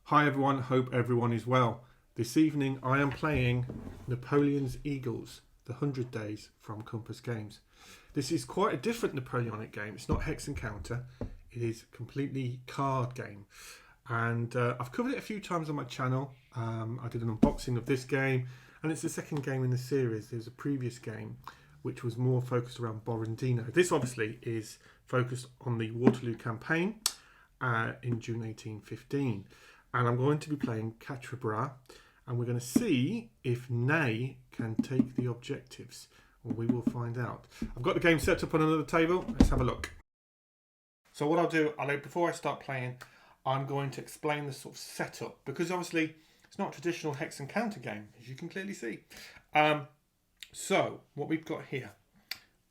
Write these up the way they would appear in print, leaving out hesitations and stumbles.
Hi everyone, hope everyone is well. This evening I am playing Napoleon's Eagles, the 100 Days from Compass Games. This is quite a different Napoleonic game. It's not hex and counter, it is completely card game. And I've covered it a few times on my channel. I did an unboxing of this game, and it's the second game in the series. There's a previous game which was more focused around Borrandino. This obviously is focused on the Waterloo campaign in June 1815. And I'm going to be playing Quatre, and we're going to see if Ney can take the objectives. Well, we will find out. I've got the game set up on another table. Let's have a look. So what I'll do, before I start playing, I'm going to explain the sort of setup, because obviously it's not a traditional hex and counter game, as you can clearly see. So what we've got here,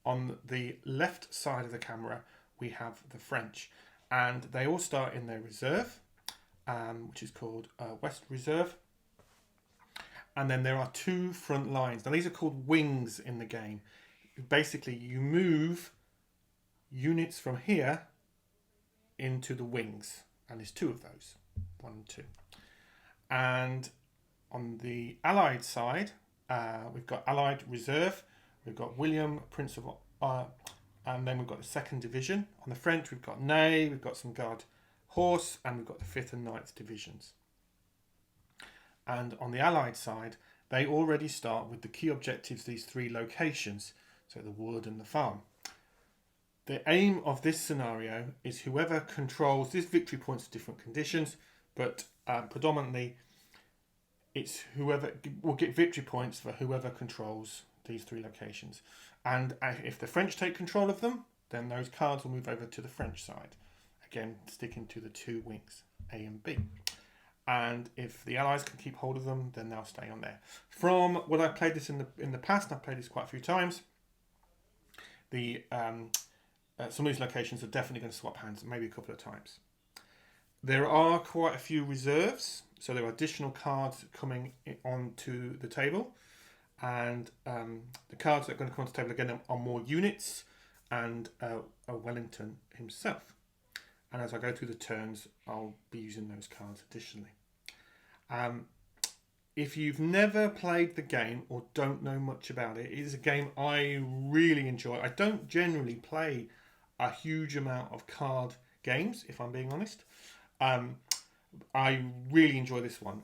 on the left side of the camera, we have the French, and they all start in their reserve, which is called West Reserve. And then there are two front lines. Now these are called wings in the game. Basically you move units from here into the wings, and there's two of those, 1 and 2. And on the Allied side, we've got Allied Reserve, we've got William, Prince of and then we've got the 2nd Division. On the French we've got Ney, we've got some Guard Horse, and we've got the 5th and 9th Divisions. And on the Allied side, they already start with the key objectives, these 3 locations, so the wood and the farm. The aim of this scenario is whoever controls, this victory points at different conditions, but predominantly it's whoever will get victory points for whoever controls these 3 locations. And if the French take control of them, then those cards will move over to the French side. Again, sticking to the 2 wings, A and B. And if the Allies can keep hold of them, then they'll stay on there. From when I played this in the past, and I've played this quite a few times, some of these locations are definitely going to swap hands, maybe a couple of times. There are quite a few reserves, so there are additional cards coming onto the table, and the cards that are going to come onto the table again are more units and Wellington himself. And as I go through the turns, I'll be using those cards additionally. If you've never played the game or don't know much about it, it is a game I really enjoy. I don't generally play a huge amount of card games, if I'm being honest. I really enjoy this one.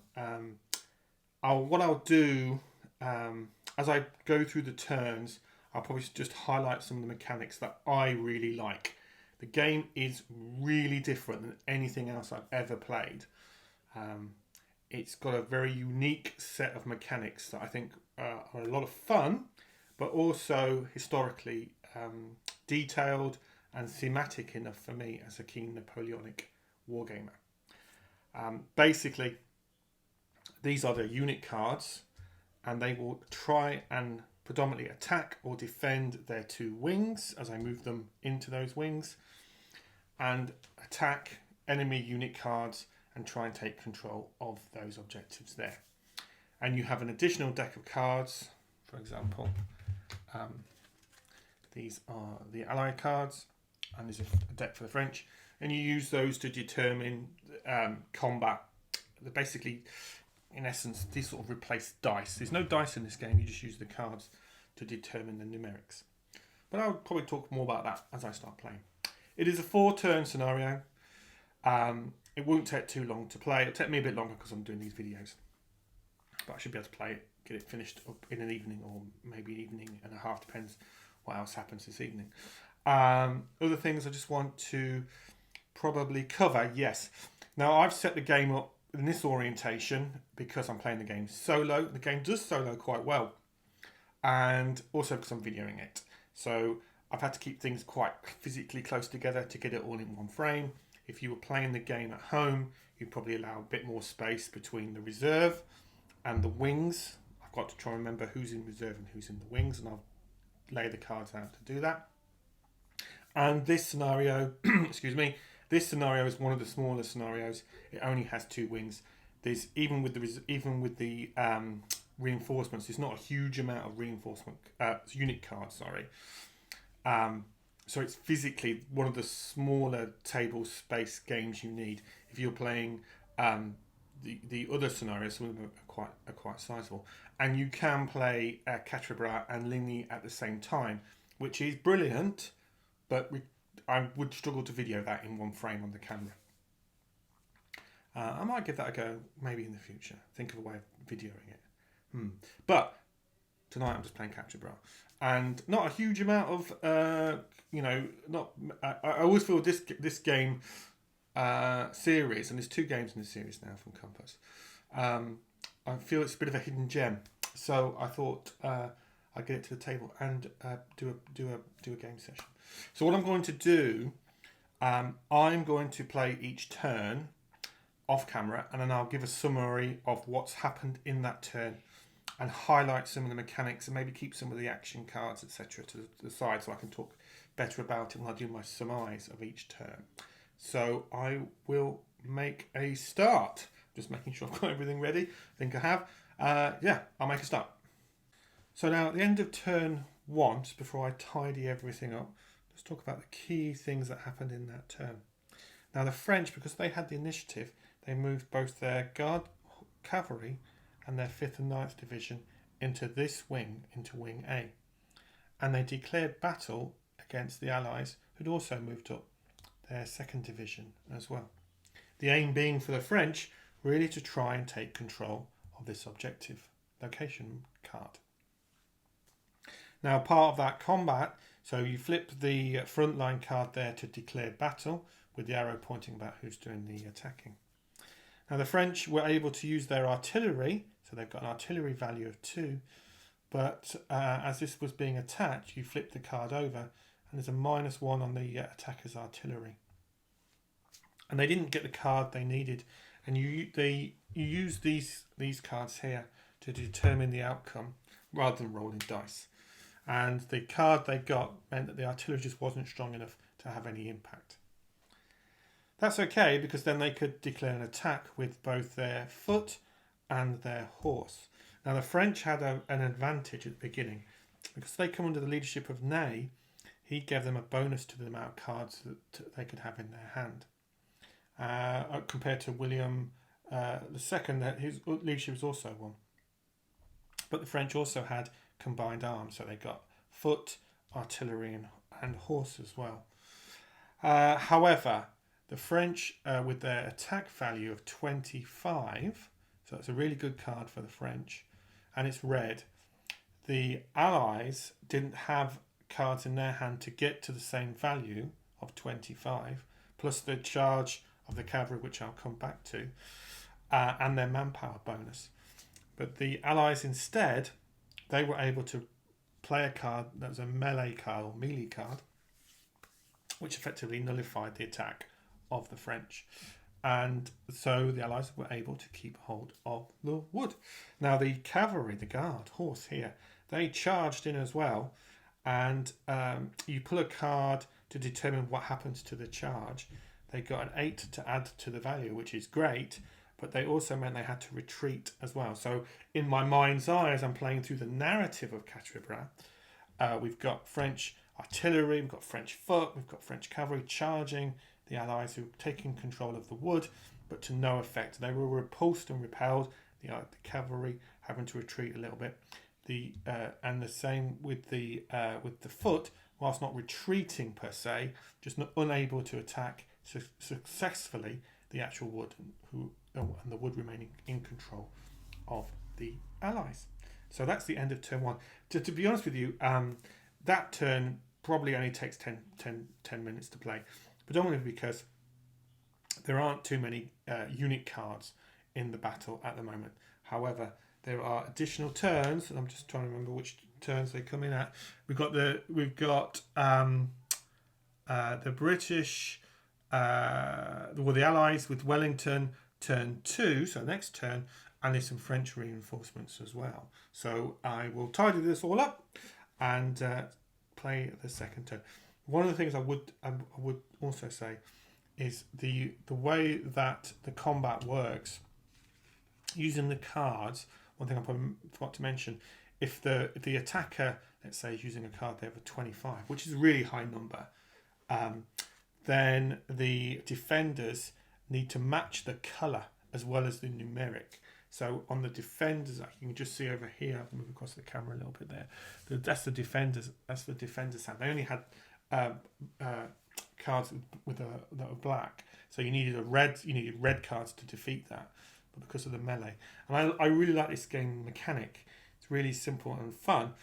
What I'll do, as I go through the turns, I'll probably just highlight some of the mechanics that I really like. The game is really different than anything else I've ever played. It's got a very unique set of mechanics that I think are a lot of fun, but also historically detailed and thematic enough for me as a keen Napoleonic wargamer. Basically, these are the unit cards, and they will try and predominantly attack or defend their 2 wings as I move them into those wings, and attack enemy unit cards and try and take control of those objectives there. And you have an additional deck of cards, for example. These are the Allied cards, and there's a deck for the French, and you use those to determine combat. They're basically, in essence, these sort of replace dice. There's no dice in this game, you just use the cards to determine the numerics. But I'll probably talk more about that as I start playing. It is a 4-turn scenario. It won't take too long to play. It'll take me a bit longer because I'm doing these videos. But I should be able to play it, get it finished up in an evening, or maybe an evening and a half, depends what else happens this evening. Other things I just want to probably cover, yes. Now I've set the game up in this orientation because I'm playing the game solo. The game does solo quite well, and also because I'm videoing it. So I've had to keep things quite physically close together to get it all in one frame. If you were playing the game at home, you'd probably allow a bit more space between the reserve and the wings. I've got to try and remember who's in reserve and who's in the wings, and I'll lay the cards out to do that. And this scenario, excuse me, this scenario is one of the smaller scenarios. It only has 2 wings. There's even with the reinforcements, there's not a huge amount of reinforcement unit cards. Sorry. So it's physically one of the smaller table space games you need. If you're playing the other scenarios, some of them are quite sizable, and you can play Quatre and Ligny at the same time, which is brilliant. But I would struggle to video that in one frame on the camera. I might give that a go maybe in the future. Think of a way of videoing it. But tonight I'm just playing Quatre, and not a huge amount of not. I always feel this game series, and there's 2 games in the series now from Compass. I feel it's a bit of a hidden gem, so I thought I'd get it to the table and do a game session. So what I'm going to do, I'm going to play each turn off camera, and then I'll give a summary of what's happened in that turn and highlight some of the mechanics and maybe keep some of the action cards, etc. to the side so I can talk better about it when I do my surmise of each turn. So I will make a start. Just making sure I've got everything ready. I think I have. Yeah, I'll make a start. So now at the end of turn 1, just before I tidy everything up, let's talk about the key things that happened in that turn. Now the French, because they had the initiative, they moved both their guard cavalry and their 5th and 9th division into this wing, into wing A. And they declared battle against the Allies, who'd also moved up their 2nd division as well. The aim being for the French really to try and take control of this objective location card. Now part of that combat, so you flip the frontline card there to declare battle with the arrow pointing about who's doing the attacking. Now the French were able to use their artillery, so they've got an artillery value of 2, but as this was being attacked, you flip the card over and there's a -1 on the attacker's artillery. And they didn't get the card they needed, and you use these cards here to determine the outcome rather than rolling dice. And the card they got meant that the artillery just wasn't strong enough to have any impact. That's okay, because then they could declare an attack with both their foot and their horse. Now the French had an advantage at the beginning, because they come under the leadership of Ney. He gave them a bonus to the amount of cards that they could have in their hand. Compared to William II, his leadership was also 1. But the French also had combined arms, so they got foot, artillery and horse as well. However, the French, with their attack value of 25, so it's a really good card for the French, and it's red. The Allies didn't have cards in their hand to get to the same value of 25, plus the charge of the cavalry, which I'll come back to, and their manpower bonus. But the Allies instead, they were able to play a card that was a melee card or melee card, which effectively nullified the attack of the French. And so the Allies were able to keep hold of the wood. Now the cavalry, the guard, horse here, they charged in as well. And you pull a card to determine what happens to the charge. They got an 8 to add to the value, which is great, but they also meant they had to retreat as well. So in my mind's eye, as I'm playing through the narrative of Quatre, we've got French artillery, we've got French foot, we've got French cavalry charging the Allies who were taking control of the wood, but to no effect. They were repulsed and repelled, the cavalry having to retreat a little bit. And the same with the foot, whilst not retreating per se, just unable to attack successfully the actual wood, and the wood remaining in control of the Allies. So that's the end of turn 1. To be honest with you, that turn probably only takes 10 minutes to play, predominantly because there aren't too many unit cards in the battle at the moment. However, there are additional turns, and I'm just trying to remember which turns they come in at. We've got the British, the Allies with Wellington, turn 2, so next turn, and there's some French reinforcements as well. So I will tidy this all up and play the second turn. One of the things I would also say is the way that the combat works using the cards. One thing I probably forgot to mention: if the attacker, let's say, is using a card they have a 25, which is a really high number, then the defenders need to match the colour as well as the numeric. So on the defenders, you can just see over here, I'll move across the camera a little bit there. That's the defenders. That's the defenders' hand. They only had cards that were black, so you needed red cards to defeat that. But because of the melee, and I really like this game mechanic. It's really simple and fun,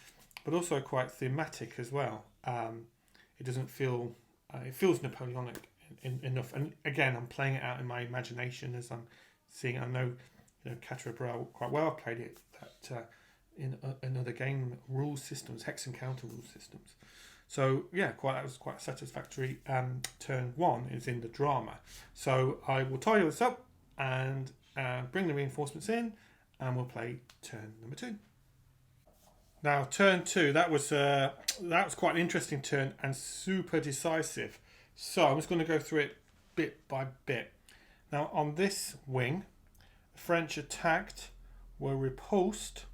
but also quite thematic as well. It doesn't feel it feels Napoleonic enough. And again, I'm playing it out in my imagination as I'm seeing it. I know Quatre quite well. I've played it in other game rule systems, hex and counter rule systems. So yeah, that was quite satisfactory. Turn 1 is in the drama. So I will tie this up and bring the reinforcements in, and we'll play turn number 2. Now turn 2, that was quite an interesting turn and super decisive. So I'm just going to go through it bit by bit. Now on this wing, the French attacked, were repulsed,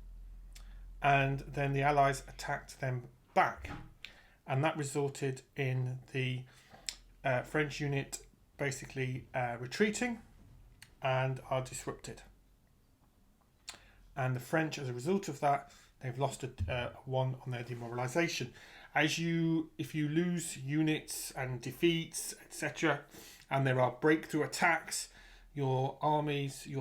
and then the Allies attacked them back. And that resulted in the French unit basically retreating and are disrupted. And the French, as a result of that, they've lost a 1 on their demoralisation. If you lose units and defeats, etc., and there are breakthrough attacks, your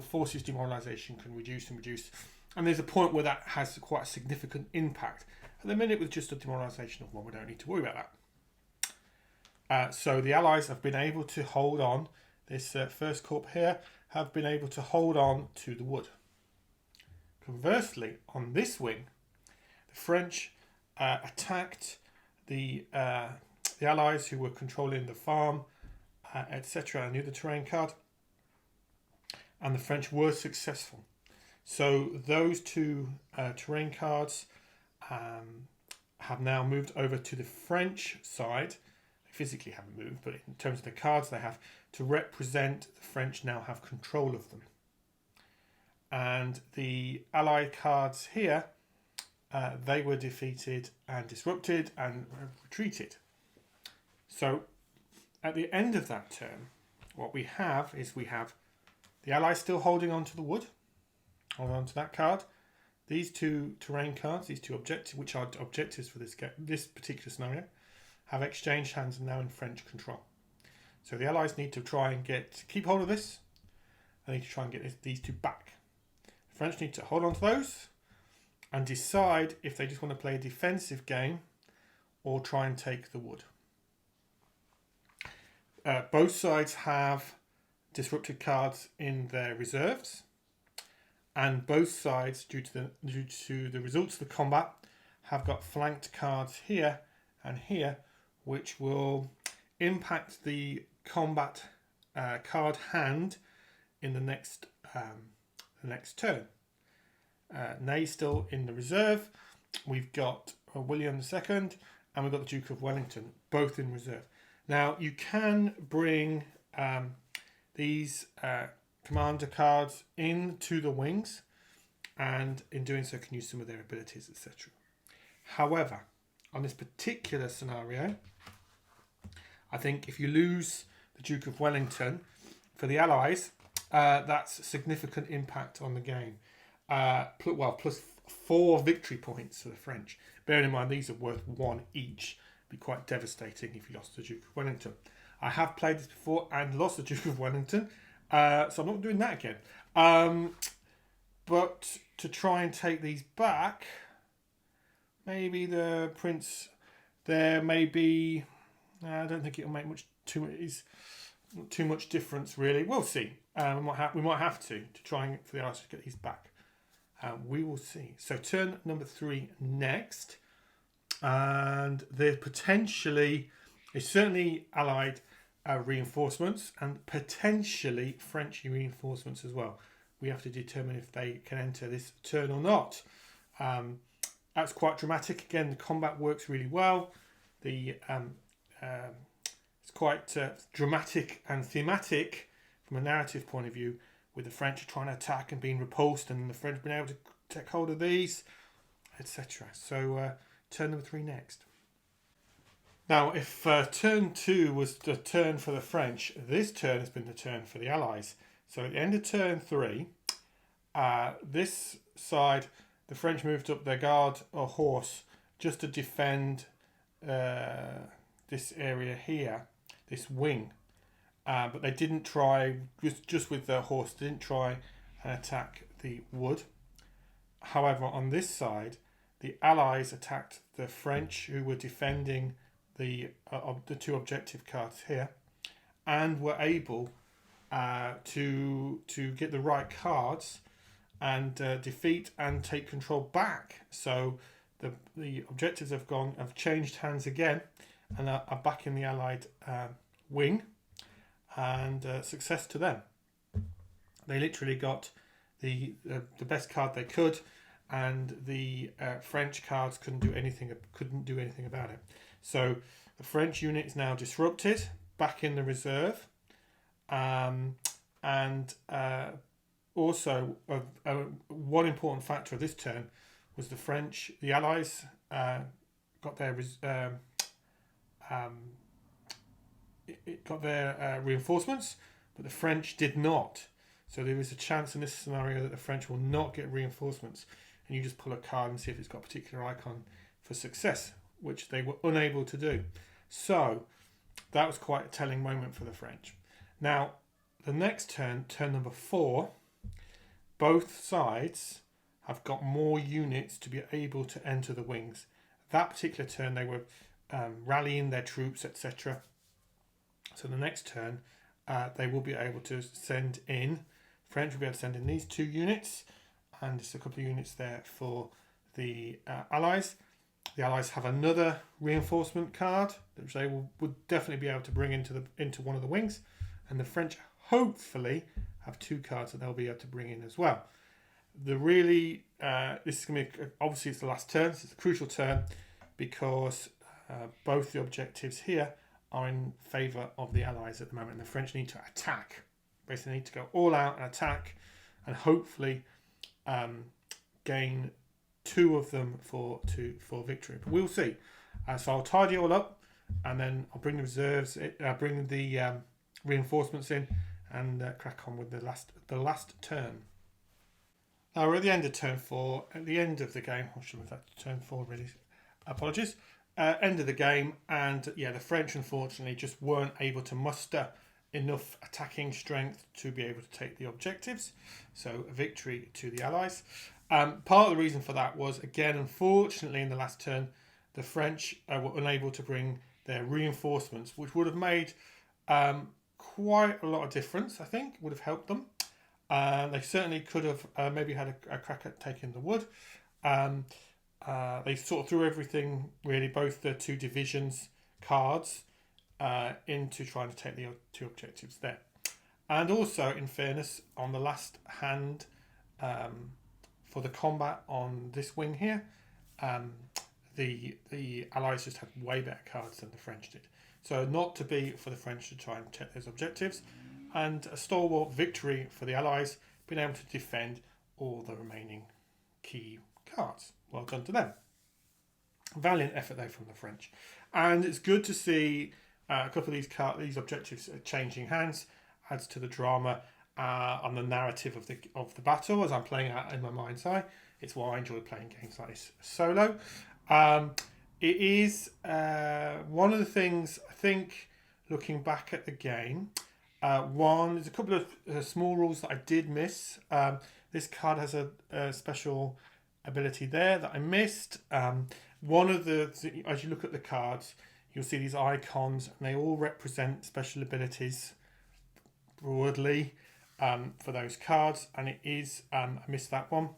forces demoralisation can reduce and reduce. And there's a point where that has quite a significant impact. At the minute, with just a demoralisation of 1, we don't need to worry about that. So the Allies have been able to hold on. This first corps here have been able to hold on to the wood. Conversely, on this wing, the French attacked the Allies who were controlling the farm, etc. I knew the terrain card, and the French were successful. So those 2 terrain cards have now moved over to the French side. They physically haven't moved, but in terms of the cards they have to represent, the French now have control of them. And the Allied cards here, they were defeated and disrupted and retreated. So at the end of that turn, what we have is the Allies still holding on to the wood, holding on to that card. These 2 terrain cards, these 2 objectives, which are objectives for this particular scenario, have exchanged hands and now in French control. So the Allies need to try and keep hold of this. They need to try and get these 2 back. The French need to hold on to those and decide if they just want to play a defensive game or try and take the wood. Both sides have disrupted cards in their reserves, and both sides, due to the results of the combat, have got flanked cards here and here, which will impact the combat card hand in the next turn. Ney still in the reserve. We've got William II and we've got the Duke of Wellington, both in reserve. Now you can bring these commander cards into the wings, and in doing so can use some of their abilities, etc. However, on this particular scenario, I think if you lose the Duke of Wellington, for the Allies, that's a significant impact on the game. Plus 4 victory points for the French. Bearing in mind these are worth 1 each. It'd be quite devastating if you lost the Duke of Wellington. I have played this before and lost the Duke of Wellington, so I'm not doing that again. But to try and take these back, maybe the Prince there may be. I don't think it'll make too much difference really. We'll see. We might have to try and for the Allies to get these back. We will see. So turn number 3 next, and there potentially is certainly Allied reinforcements and potentially French reinforcements as well. We have to determine if they can enter this turn or not. That's quite dramatic. Again, the combat works really well. It's quite dramatic and thematic from a narrative point of view, with the French trying to attack and being repulsed, and the French being able to take hold of these, etc. So turn number 3 next. Now, if turn 2 was the turn for the French, this turn has been the turn for the Allies. So at the end of turn 3, this side, the French moved up their guard or horse just to defend this area here, this wing. But they didn't try, just with their horse, didn't try and attack the wood. However, on this side, the Allies attacked the French, who were defending the two objective cards here, and were able to get the right cards and defeat and take control back. So the objectives have changed hands again, and are back in the Allied wing. And success to them. They literally got the best card they could, and the French cards couldn't do anything about it. So the French unit is now disrupted, back in the reserve, and also one important factor of this turn was the Allies got their reinforcements, but the French did not. So there is a chance in this scenario that the French will not get reinforcements, and you just pull a card and see if it's got a particular icon for success, which they were unable to do. So that was quite a telling moment for the French. Now, the next turn number 4, both sides have got more units to be able to enter the wings. That particular turn, they were rallying their troops, etc. So the next turn, they will be able to send in, French will be able to send in these 2 units, and just a couple of units there for the Allies. The Allies have another reinforcement card, which they would definitely be able to bring into one of the wings, and the French hopefully have 2 cards that they'll be able to bring in as well. This is going to be, obviously it's the last turn, so it's a crucial turn, because both the objectives here are in favour of the Allies at the moment, and the French need to attack. Basically need to go all out and attack, and hopefully gain 2 of them for victory. But we'll see. So I'll tidy it all up, and then I'll bring the reserves, bring the reinforcements in, and crack on with the last turn. Now we're at the end of turn 4. At the end of the game, I should have that turn 4 really. Apologies. End of the game, and the French unfortunately just weren't able to muster enough attacking strength to be able to take the objectives. So a victory to the Allies. Part of the reason for that was, again, unfortunately in the last turn, the French were unable to bring their reinforcements, which would have made quite a lot of difference. I think would have helped them. They certainly could have maybe had a crack at taking the wood. They sort of threw everything, really, both the 2 divisions cards into trying to take the 2 objectives there. And also, in fairness, on the last hand for the combat on this wing here, the Allies just had way better cards than the French did. So not to be for the French to try and take those objectives, and a stalwart victory for the Allies, being able to defend all the remaining key cards. Well done to them. Valiant effort there from the French, and it's good to see a couple of these objectives changing hands. Adds to the drama on the narrative of the battle as I'm playing out in my mind's eye. It's why I enjoy playing games like this solo. It is one of the things I think, looking back at the game. There's a couple of small rules that I did miss. This card has a special ability there that I missed. One of as you look at the cards, you'll see these icons, and they all represent special abilities broadly for those cards, and it is I missed that one.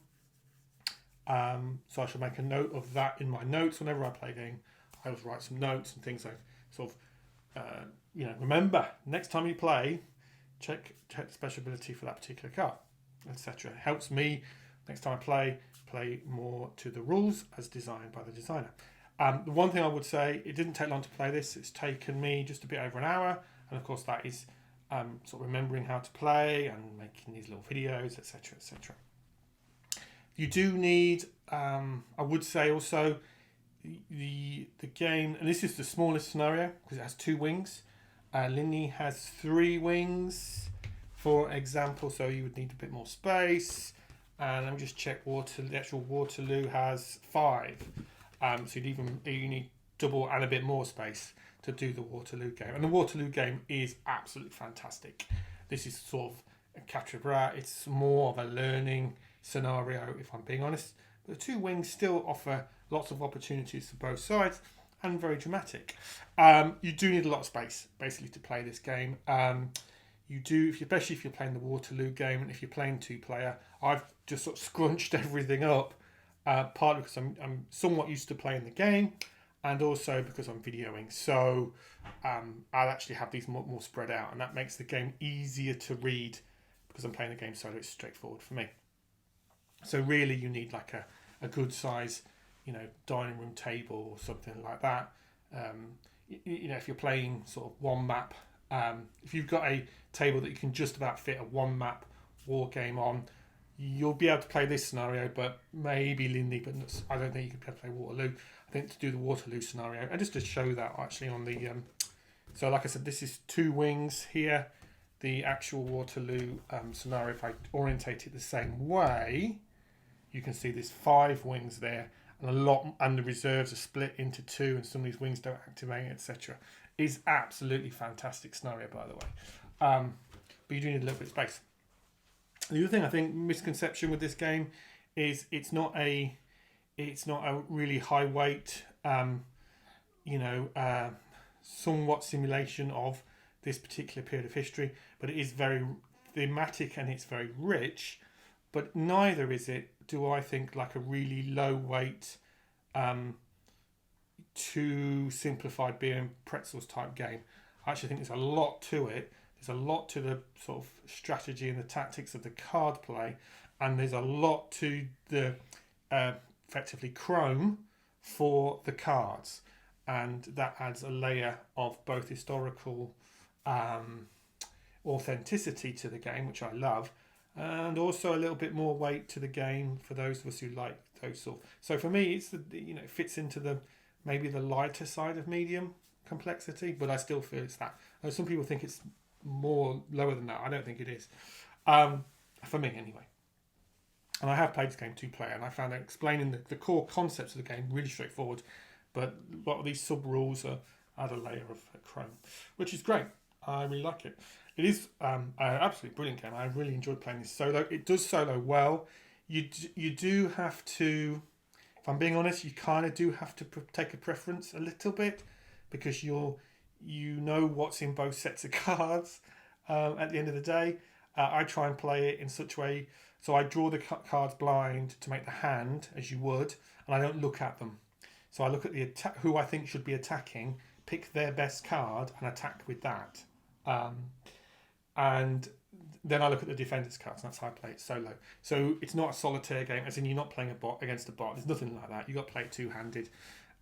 So I should make a note of that in my notes. Whenever I play a game, I always write some notes and things like sort of remember next time you play, check the special ability for that particular card, etc. It helps me next time I play more to the rules as designed by the designer. The one thing I would say, it didn't take long to play this. It's taken me just a bit over an hour, and of course that is sort of remembering how to play and making these little videos, etc., etc. You do need, I would say also, the game, and this is the smallest scenario because it has 2 wings. Linny has 3 wings for example. So you would need a bit more space. And let me just check. The actual Waterloo has 5. So you need double and a bit more space to do the Waterloo game. And the Waterloo game is absolutely fantastic. This is sort of a Quatre. It's more of a learning scenario, if I'm being honest. But the 2 wings still offer lots of opportunities for both sides and very dramatic. You do need a lot of space, basically, to play this game. You do, especially if you're playing the Waterloo game, and if you're playing 2-player. I've just sort of scrunched everything up, partly because I'm somewhat used to playing the game, and also because I'm videoing. So I'll actually have these more spread out, and that makes the game easier to read because I'm playing the game solo. It's straightforward for me. So really, you need like a good size, dining room table or something like that. If you're playing sort of one map, if you've got a table that you can just about fit a 1-map war game on, you'll be able to play this scenario, but maybe Lindy, but I don't think you can be able to play Waterloo. I think to do the Waterloo scenario, and just to show that actually on the, so like I said, this is 2 wings here. The actual Waterloo scenario, if I orientate it the same way, you can see there's 5 wings there, and the reserves are split into 2, and some of these wings don't activate, etc. Is absolutely fantastic scenario, by the way. But you do need a little bit of space. The other thing I think misconception with this game is it's not a really high weight, somewhat simulation of this particular period of history, but it is very thematic and it's very rich. But neither is it, do I think, like a really low weight, too simplified beer and pretzels type game. I actually think there's a lot to it. There's a lot to the sort of strategy and the tactics of the card play, and there's a lot to the effectively chrome for the cards, and that adds a layer of both historical authenticity to the game, which I love, and also a little bit more weight to the game for those of us who like those sort. So for me, it's it fits into the maybe the lighter side of medium complexity, but I still feel it's that. Some people think it's more lower than that. I don't think it is, for me anyway. And I have played this game 2-player, and I found that explaining the core concepts of the game really straightforward, but a lot of these sub rules add a layer of chrome, which is great. I really like it. It is an absolutely brilliant game. I really enjoyed playing this solo. It does solo well. You do have to, if I'm being honest, you kind of do have to take a preference a little bit, because you know what's in both sets of cards at the end of the day. I try and play it in such a way, so I draw the cards blind to make the hand, as you would, and I don't look at them. So I look at who I think should be attacking, pick their best card, and attack with that. And then I look at the defender's cards, and that's how I play it solo. So it's not a solitaire game, as in you're not playing a bot against a bot. There's nothing like that. You've got to play it 2-handed,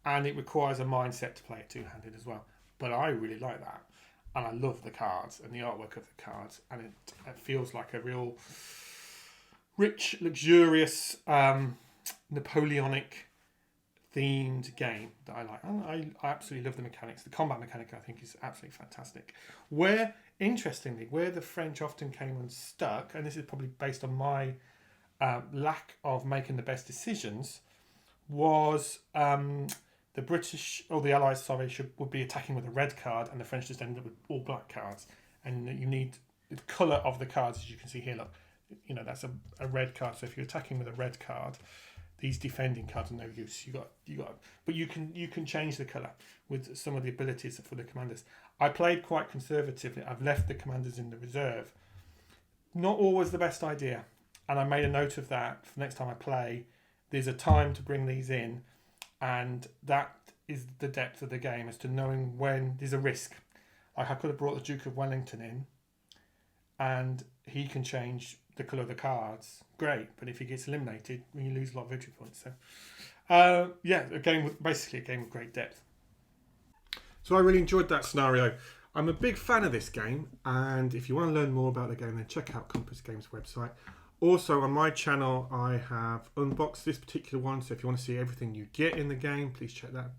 and it requires a mindset to play it 2-handed as well. But I really like that, and I love the cards and the artwork of the cards, and it feels like a real rich, luxurious, Napoleonic themed game that I like. And I absolutely love the mechanics. The combat mechanic, I think, is absolutely fantastic. Interestingly, where the French often came unstuck, and this is probably based on my lack of making the best decisions, was the British, or the Allies, would be attacking with a red card, and the French just ended up with all black cards. And you need the colour of the cards, as you can see here. Look, that's a red card. So if you're attacking with a red card, these defending cards are no use. But you can change the colour with some of the abilities for the commanders. I played quite conservatively. I've left the commanders in the reserve. Not always the best idea, and I made a note of that for next time I play. There's a time to bring these in, and that is the depth of the game, as to knowing when there's a risk. Like I could have brought the Duke of Wellington in, and he can change the colour of the cards. Great, but if he gets eliminated, you lose a lot of victory points. So, basically a game with great depth. So I really enjoyed that scenario. I'm a big fan of this game, and if you want to learn more about the game, then check out Compass Games' website. Also, on my channel, I have unboxed this particular one, so if you want to see everything you get in the game, please check that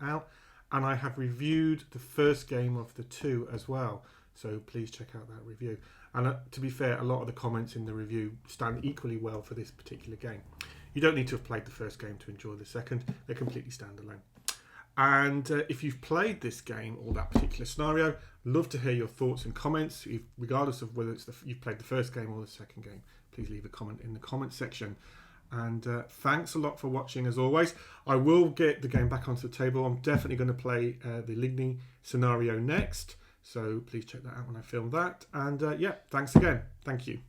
out. And I have reviewed the first game of the 2 as well, so please check out that review. And to be fair, a lot of the comments in the review stand equally well for this particular game. You don't need to have played the first game to enjoy the second. They're completely standalone. And if you've played this game or that particular scenario, love to hear your thoughts and comments. Regardless of whether you've played the first game or the second game, please leave a comment in the comment section. And thanks a lot for watching as always. I will get the game back onto the table. I'm definitely going to play the Ligny scenario next. So please check that out when I film that. And yeah, thanks again. Thank you.